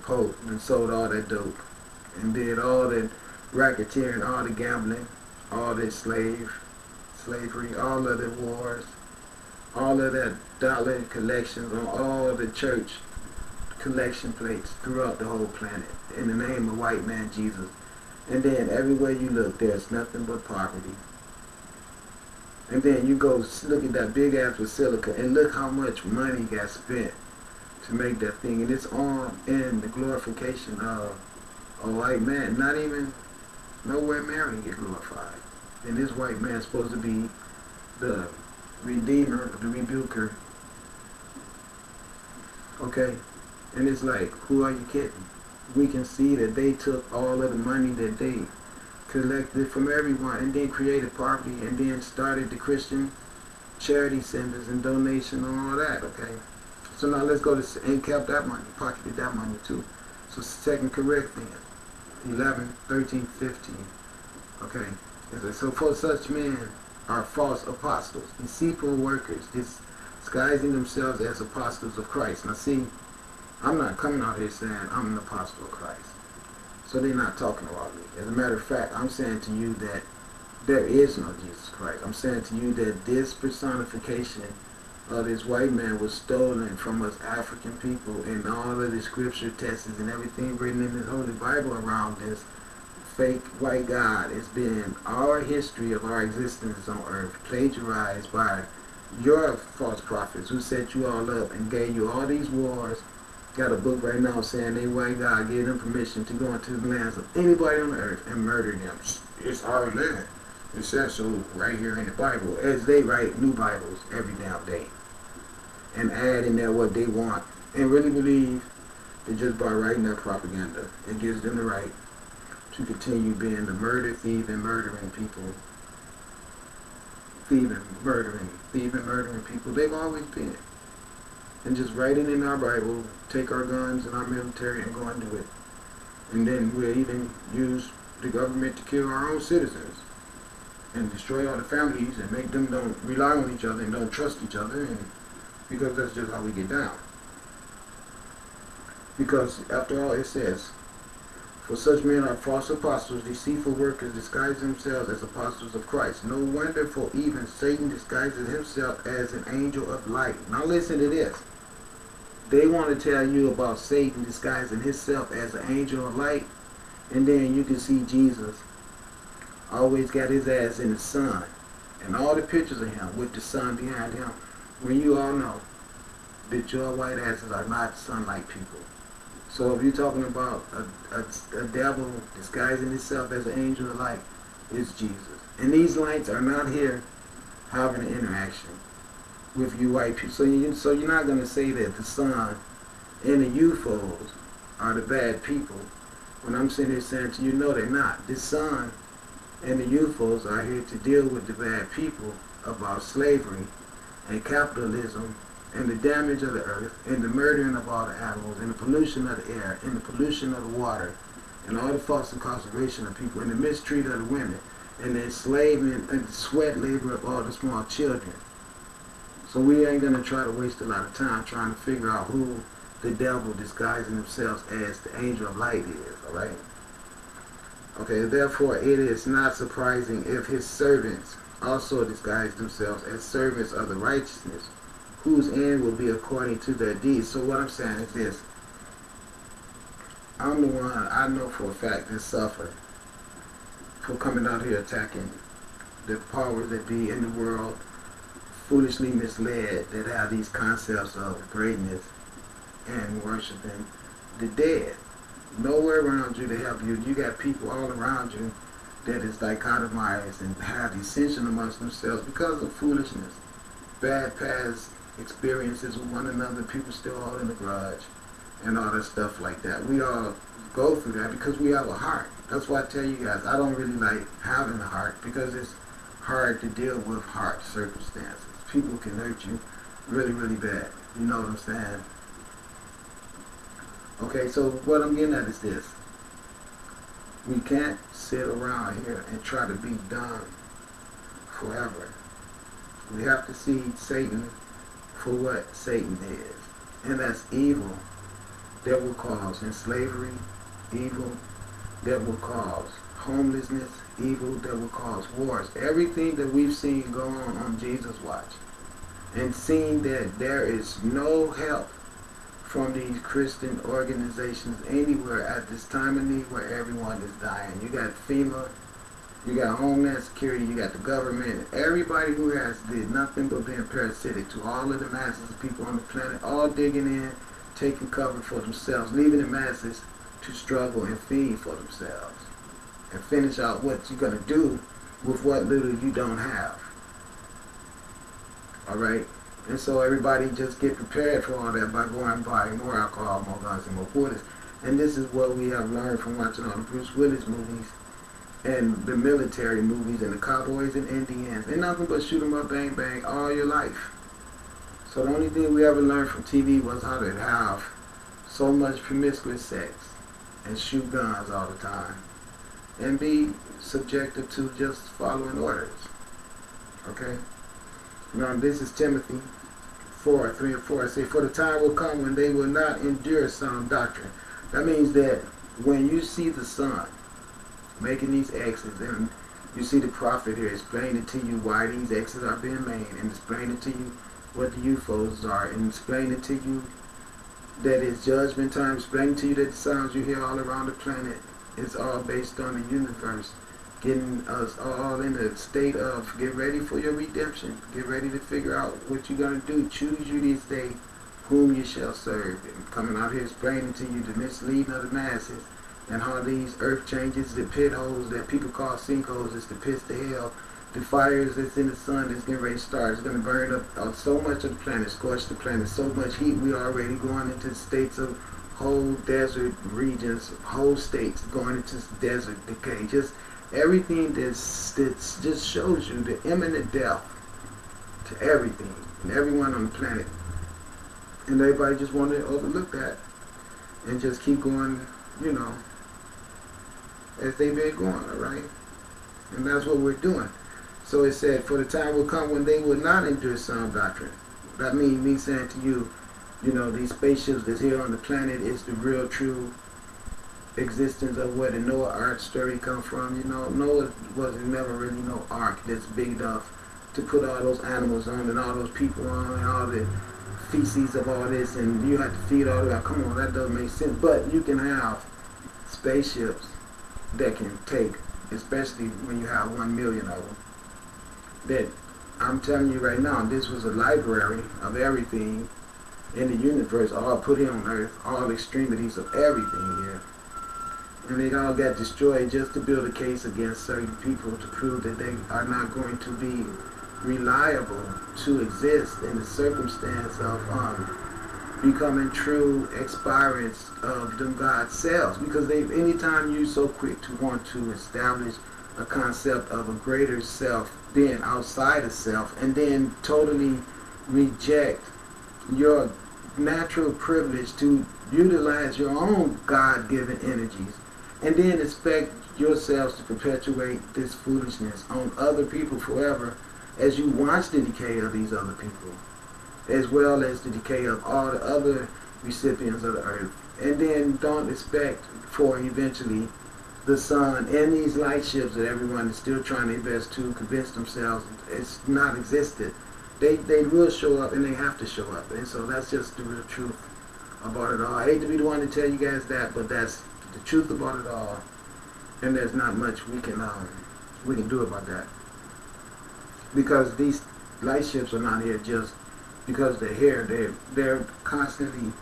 Pope and sold all that dope and did all that racketeering, all the gambling, all that slavery, all of the wars, all of that dollar collections on all the church collection plates throughout the whole planet in the name of white man Jesus. And then everywhere you look, there's nothing but poverty. And then you go look at that big ass basilica and look how much money got spent to make that thing. And it's all in the glorification of a white man. Not even nowhere Mary get glorified. And this white man's supposed to be the redeemer, the rebuker. Okay? And it's like, who are you kidding? We can see that they took all of the money that they collected from everyone and then created poverty and then started the Christian charity centers and donation and all that, okay? So now let's go to, and kept that money, pocketed that money too. So 2 Corinthians 11, 13, 15, okay? So for such men are false apostles, deceitful workers, disguising themselves as apostles of Christ. Now see, I'm not coming out here saying I'm an apostle of Christ. So they're not talking about me. As a matter of fact, I'm saying to you that there is no Jesus Christ. I'm saying to you that this personification of this white man was stolen from us African people, and all of the scripture texts and everything written in the Holy Bible around this fake white God has been our history of our existence on earth, plagiarized by your false prophets who set you all up and gave you all these wars. Got a book right now saying they white God gave them permission to go into the lands of anybody on the earth and murder them. It's our land. It says so right here in the Bible, as they write new Bibles every damn day and add in there what they want and really believe that just by writing that propaganda, it gives them the right to continue being the murder, thief, and murdering people. Thieving, murdering people. They've always been. And just write it in our Bible, take our guns and our military and go and do it. And then we'll even use the government to kill our own citizens and destroy all the families and make them don't rely on each other and don't trust each other, and because that's just how we get down. Because after all, it says, for such men are false apostles, deceitful workers, disguise themselves as apostles of Christ. No wonder, for even Satan disguises himself as an angel of light. Now listen to this. They want to tell you about Satan disguising himself as an angel of light, and then you can see Jesus always got his ass in the sun, and all the pictures of him with the sun behind him, when you all know that your white asses are not sun-like people. So if you're talking about a devil disguising himself as an angel of light, it's Jesus. And these lights are not here having an interaction with you white people. So you're not going to say that the sun and the UFOs are the bad people. When I'm sitting here saying to you, no, they're not. The sun and the UFOs are here to deal with the bad people about slavery and capitalism and the damage of the earth and the murdering of all the animals and the pollution of the air and the pollution of the water and all the false incarceration of people and the mistreat of the women and the enslavement and the sweat labor of all the small children. So we ain't going to try to waste a lot of time trying to figure out who the devil disguising themselves as the angel of light is, alright? Okay, therefore it is not surprising if his servants also disguise themselves as servants of the righteousness, whose end will be according to their deeds. So what I'm saying is this. I'm the one I know for a fact that suffered for coming out here attacking the powers that be in the world, foolishly misled, that have these concepts of greatness and worshiping the dead. Nowhere around you to help you. You got people all around you that is dichotomized and have dissension amongst themselves because of foolishness, bad past experiences with one another, people still holding a grudge and all that stuff like that. We all go through that because we have a heart. That's why I tell you guys, I don't really like having a heart because it's hard to deal with heart circumstances. People can hurt you really, really bad. You know what I'm saying? Okay, so what I'm getting at is this. We can't sit around here and try to be done forever. We have to see Satan for what Satan is. And that's evil that will cause slavery, evil, that will cause homelessness, evil, that will cause wars. Everything that we've seen go on Jesus' watch, and seeing that there is no help from these Christian organizations anywhere at this time of need where everyone is dying. You got FEMA, you got Homeland Security, you got the government, everybody who has did nothing but being parasitic to all of the masses of people on the planet, all digging in, taking cover for themselves, leaving the masses to struggle and feed for themselves and finish out what you're going to do with what little you don't have. Alright? And so everybody just get prepared for all that by going and buying more alcohol, more guns, and more bullets. And this is what we have learned from watching all the Bruce Willis movies and the military movies and the cowboys and Indians. And nothing but shoot 'em up, bang, bang, all your life. So the only thing we ever learned from TV was how to have so much promiscuous sex and shoot guns all the time and be subjected to just following orders. Okay? Now this is Timothy 4:3-4. I say, for the time will come when they will not endure sound doctrine. That means that when you see the sun making these X's, and you see the prophet here explaining to you why these X's are being made, and explaining to you what the UFOs are, and explaining to you that it's judgment time, explaining to you that the sounds you hear all around the planet is all based on the universe, getting us all in a state of get ready for your redemption, get ready to figure out what you're going to do, choose you this day whom you shall serve, and coming out here explaining to you the misleading of the masses, and how these earth changes, the pit holes that people call sinkholes, is the pits to hell, the fires that's in the sun that's getting ready to start. It's going to burn up so much of the planet, scorch the planet, so much heat. We are already going into states of whole desert regions, whole states going into desert decay. Just everything that just shows you the imminent death to everything and everyone on the planet. And everybody just want to overlook that and just keep going, you know, as they've been going, alright? And that's what we're doing. So it said, for the time will come when they will not endure sound doctrine. That means me saying to you, you know, these spaceships that's here on the planet is the real true existence of where the Noah Ark story come from. You know, Noah wasn't never really no ark that's big enough to put all those animals on and all those people on and all the feces of all this, and you have to feed all that. Come on, that doesn't make sense. But you can have spaceships that can take, especially when you have 1 million of them, that I'm telling you right now, this was a library of everything in the universe, all put here on Earth, all extremities of everything here. And they all got destroyed just to build a case against certain people to prove that they are not going to be reliable to exist in the circumstance of becoming true expirants of them God's selves. Because anytime you're so quick to want to establish a concept of a greater self being outside of self, and then totally reject your natural privilege to utilize your own God-given energies, and then expect yourselves to perpetuate this foolishness on other people forever as you watch the decay of these other people, as well as the decay of all the other recipients of the earth. And then don't expect for eventually the sun and these light ships that everyone is still trying to invest to convince themselves it's not existed. They will show up, and they have to show up. And so that's just the real truth about it all. I hate to be the one to tell you guys that, but that's the truth about it all. And there's not much we can do about that. Because these light ships are not here just because they're here. They're constantly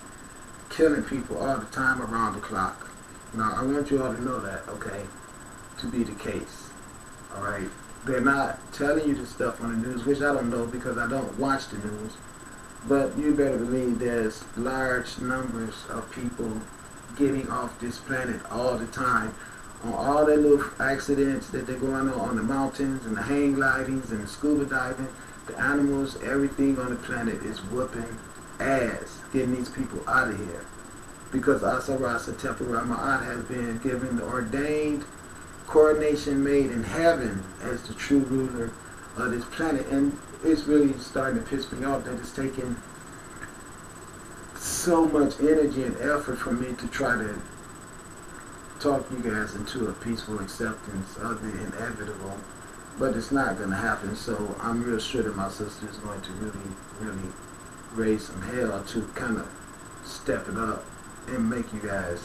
killing people all the time around the clock. Now, I want you all to know that, okay, to be the case, all right? They're not telling you this stuff on the news, which I don't know because I don't watch the news, but you better believe there's large numbers of people getting off this planet all the time on all their little accidents that they're going on the mountains and the hang glidings and the scuba diving. The animals, everything on the planet is whooping ass, getting these people out of here. Because Asarasa Tepura Ma'at has been given the ordained coronation made in heaven as the true ruler of this planet. And it's really starting to piss me off that it's taken so much energy and effort for me to try to talk you guys into a peaceful acceptance of the inevitable, but it's not going to happen. So I'm real sure that my sister is going to really raise some hell to kind of step it up and make you guys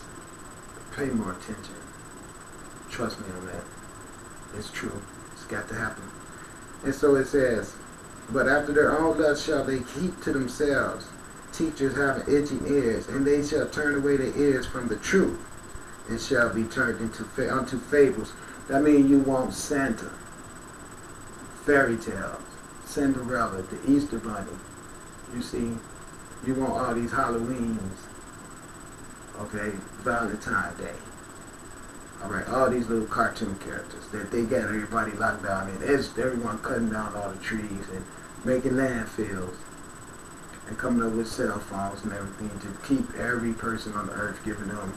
pay more attention. Trust me on that. It's true. It's got to happen. And so it says, but after their own lust shall they heap to themselves teachers having itching ears, and they shall turn away their ears from the truth, and shall be turned unto fables. That means you want Santa, fairy tales, Cinderella, the Easter Bunny. You see, you want all these Halloweens, okay, Valentine's Day. Alright, all these little cartoon characters that they got everybody locked down in. It's everyone cutting down all the trees and making landfills and coming up with cell phones and everything to keep every person on the earth giving them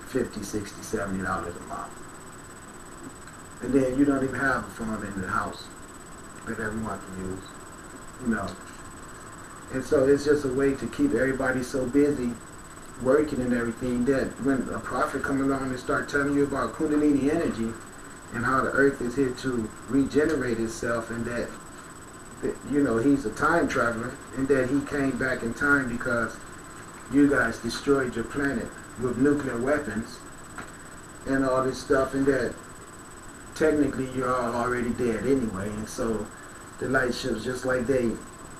$50, $60, $70 a month. And then you don't even have a phone in the house that everyone can use, you know. And so it's just a way to keep everybody so busy working and everything that when a prophet come along and start telling you about Kundalini energy and how the earth is here to regenerate itself, and that you know, he's a time traveler and that he came back in time because you guys destroyed your planet with nuclear weapons and all this stuff, and that technically you're all already dead anyway. And so the light ships, just like they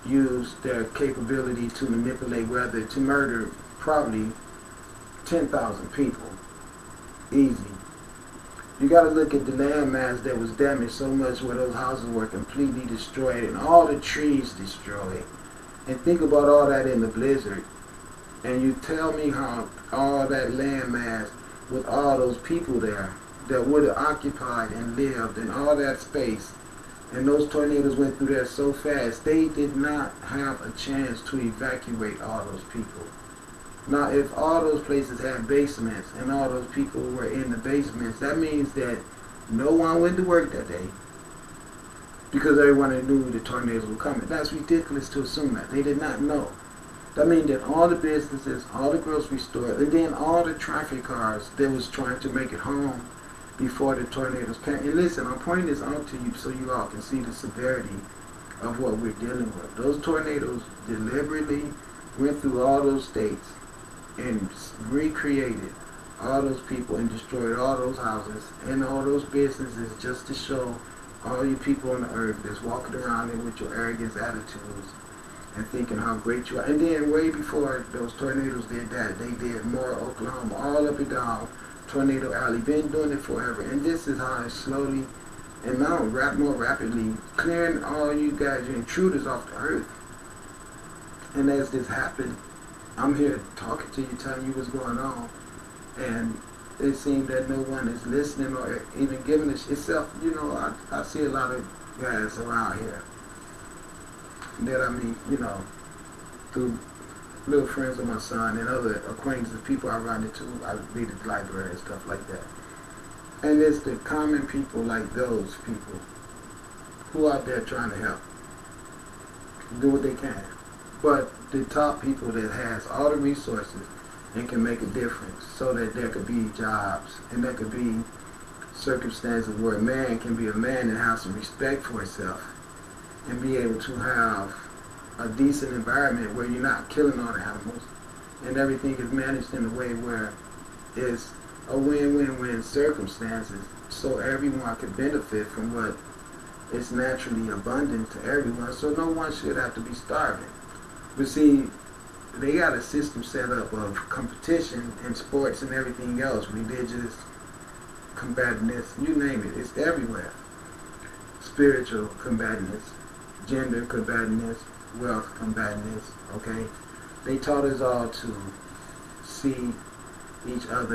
use their capability to manipulate weather to murder probably 10,000 people. Easy. You got to look at the landmass that was damaged so much where those houses were completely destroyed and all the trees destroyed. And think about all that in the blizzard. And you tell me how all that landmass with all those people there that would have occupied and lived in all that space, and those tornadoes went through there so fast, they did not have a chance to evacuate all those people. Now, if all those places had basements and all those people were in the basements, that means that no one went to work that day because everyone knew the tornadoes were coming. That's ridiculous to assume that. They did not know. That means that all the businesses, all the grocery stores, and then all the traffic cars that was trying to make it home before the tornadoes came. And listen, I'm pointing this out to you so you all can see the severity of what we're dealing with. Those tornadoes deliberately went through all those states and recreated all those people and destroyed all those houses and all those businesses just to show all you people on the earth that's walking around there with your arrogant attitudes and thinking how great you are. And then way before those tornadoes did that, they did more Oklahoma, all up and down Tornado Alley. Been doing it forever. And this is how it's slowly and now more rapidly clearing all you guys, your intruders, off the earth. And as this happened, I'm here talking to you, telling you what's going on, and it seems that no one is listening or even giving itself. You know, I see a lot of guys around here that I meet, you know, through little friends of my son and other acquaintances, people I run into, I read at the library and stuff like that. And it's the common people like those people who are out there trying to help, do what they can. But the top people that has all the resources and can make a difference so that there could be jobs and there could be circumstances where a man can be a man and have some respect for himself and be able to have a decent environment where you're not killing all the animals and everything is managed in a way where it's a win-win-win circumstances so everyone can benefit from what is naturally abundant to everyone, so no one should have to be starving. But see, they got a system set up of competition in sports and everything else, religious, combativeness, you name it, it's everywhere. Spiritual combativeness, gender combativeness, wealth combativeness, okay? They taught us all to see each other